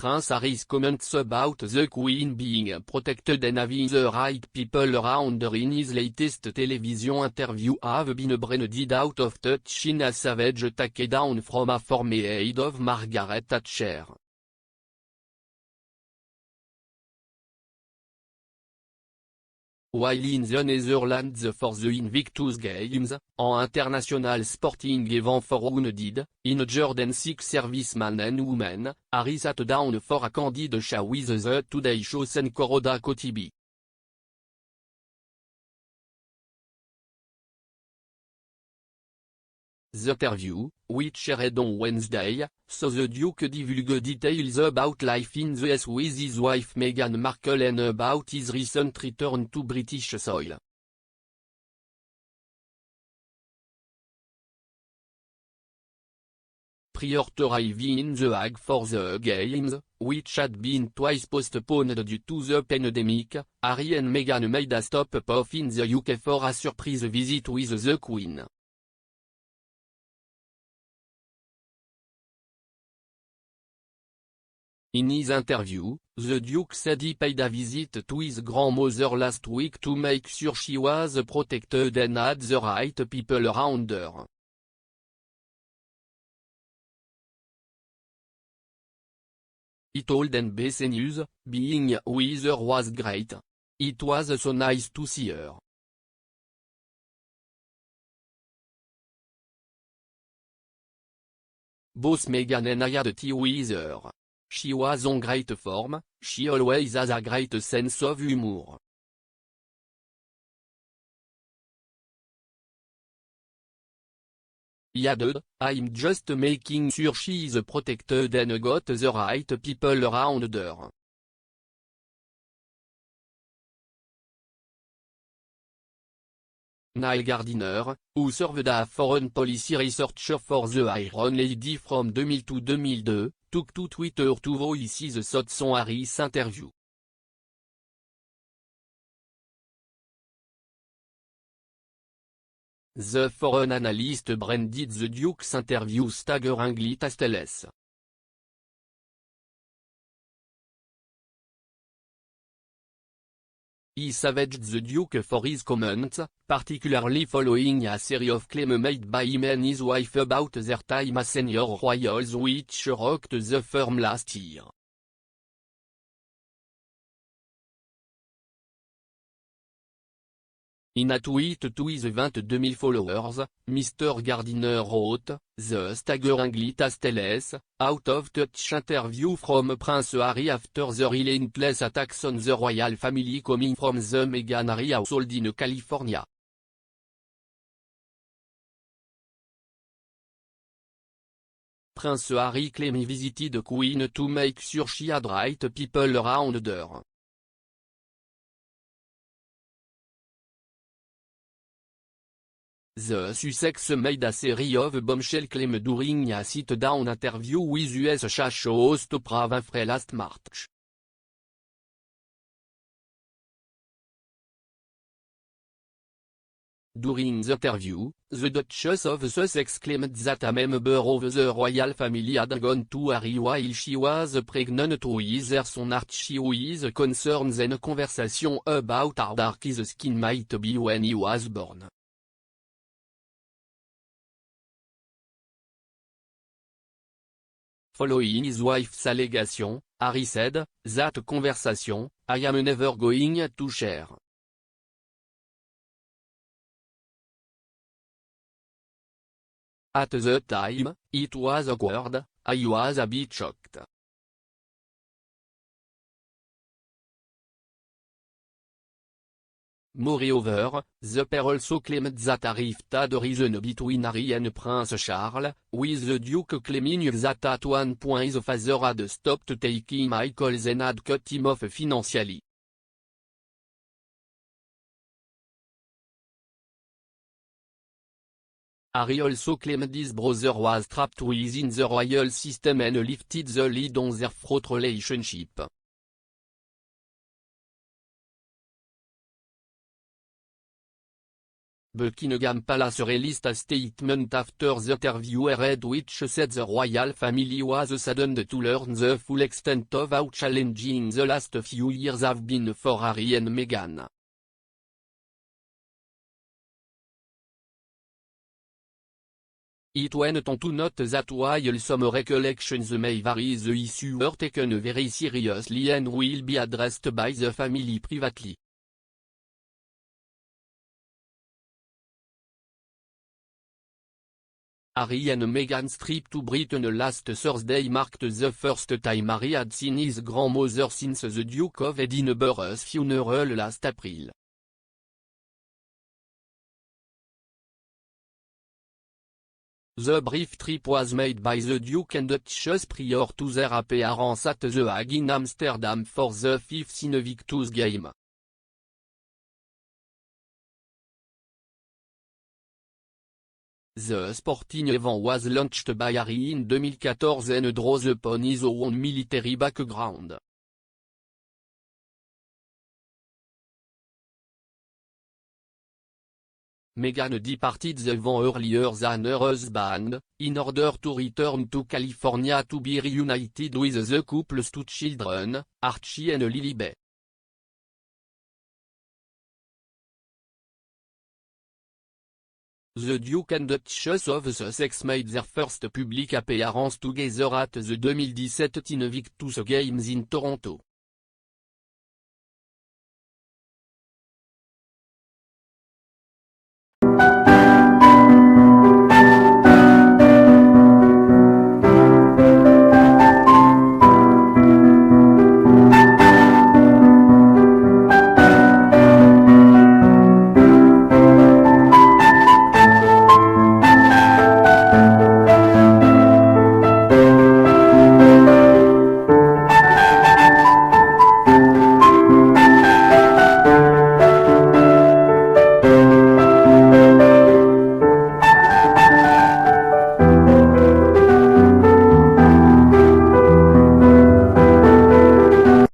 Prince Harry's comments about the Queen being protected and having the right people around her in his latest television interview have been branded out of touch in a savage takedown from a former aide of Margaret Thatcher. While in the Netherlands for the Invictus Games, an international sporting event for wounded, injured and sick servicemen and women, Harry sat down for a candid chat with the Today Show's Koroda Kotibi. The interview, which aired on Wednesday, saw the Duke divulgue details about life in the US with his wife Meghan Markle and about his recent return to British soil. Prior to arriving in The Hague for the Games, which had been twice postponed due to the pandemic, Harry and Meghan made a stop off in the UK for a surprise visit with the Queen. In his interview, the Duke said he paid a visit to his grandmother last week to make sure she was protected and had the right people around her. He told NBC News, being with her was great. It was so nice to see her. Both Meghan and I had tea with her. She was on great form, she always has a great sense of humor. He added, I'm just making sure she is protected and got the right people around her. Neil Gardiner, who served as foreign policy researcher for the Iron Lady from 2000 to 2002, took to Twitter to voice his thoughts on Harry's interview. The foreign analyst branded the Duke's interview staggeringly tasteless. He savaged the Duke for his comments, particularly following a series of claims made by him and his wife about their time as senior royals which rocked the firm last year. In a tweet to his 22,000 followers, Mr. Gardiner wrote, "The staggeringly tasteless, out-of-touch interview from Prince Harry after the relentless attacks on the royal family coming from the Meghan Harry household in California." Prince Harry claimed he visited Queen to make sure she had right people around her. The Sussex made a series of bombshell claims during a sit-down interview with US show host Oprah Winfrey last March. During the interview, the Duchess of Sussex claimed that a member of the royal family had gone to Harry while she was pregnant with her son Archie with concerns and conversation about how dark his skin might be when he was born. Following his wife's allegation, Harry said, "That conversation, I am never going to share." At the time, it was awkward, I was a bit shocked. Moreover, the pair also claimed that a rift had arisen between Harry and Prince Charles, with the Duke claiming that at one point his father had stopped taking my calls and had cut him off financially. Harry also claimed his brother was trapped within the royal system and lifted the lead on their fraught relationship. Buckingham Palace released a statement after the interview read which said the royal family was saddened to learn the full extent of how challenging the last few years have been for Harry and Meghan. It went on to note that while some recollections may vary, the issues were taken very seriously and will be addressed by the family privately. Harry and Meghan's trip to Britain last Thursday marked the first time Harry had seen his grandmother since the Duke of Edinburgh's funeral last April. The brief trip was made by the Duke and Duchess prior to their appearance at The Hague in Amsterdam for the 5th Invictus Game. The sporting event was launched by Harry in 2014 and draws upon his own military background. Meghan departed the event earlier than her husband, in order to return to California to be reunited with the couple's two children, Archie and Lilibet. The Duke and Duchess of Sussex made their first public appearance together at the 2017 Invictus Games in Toronto.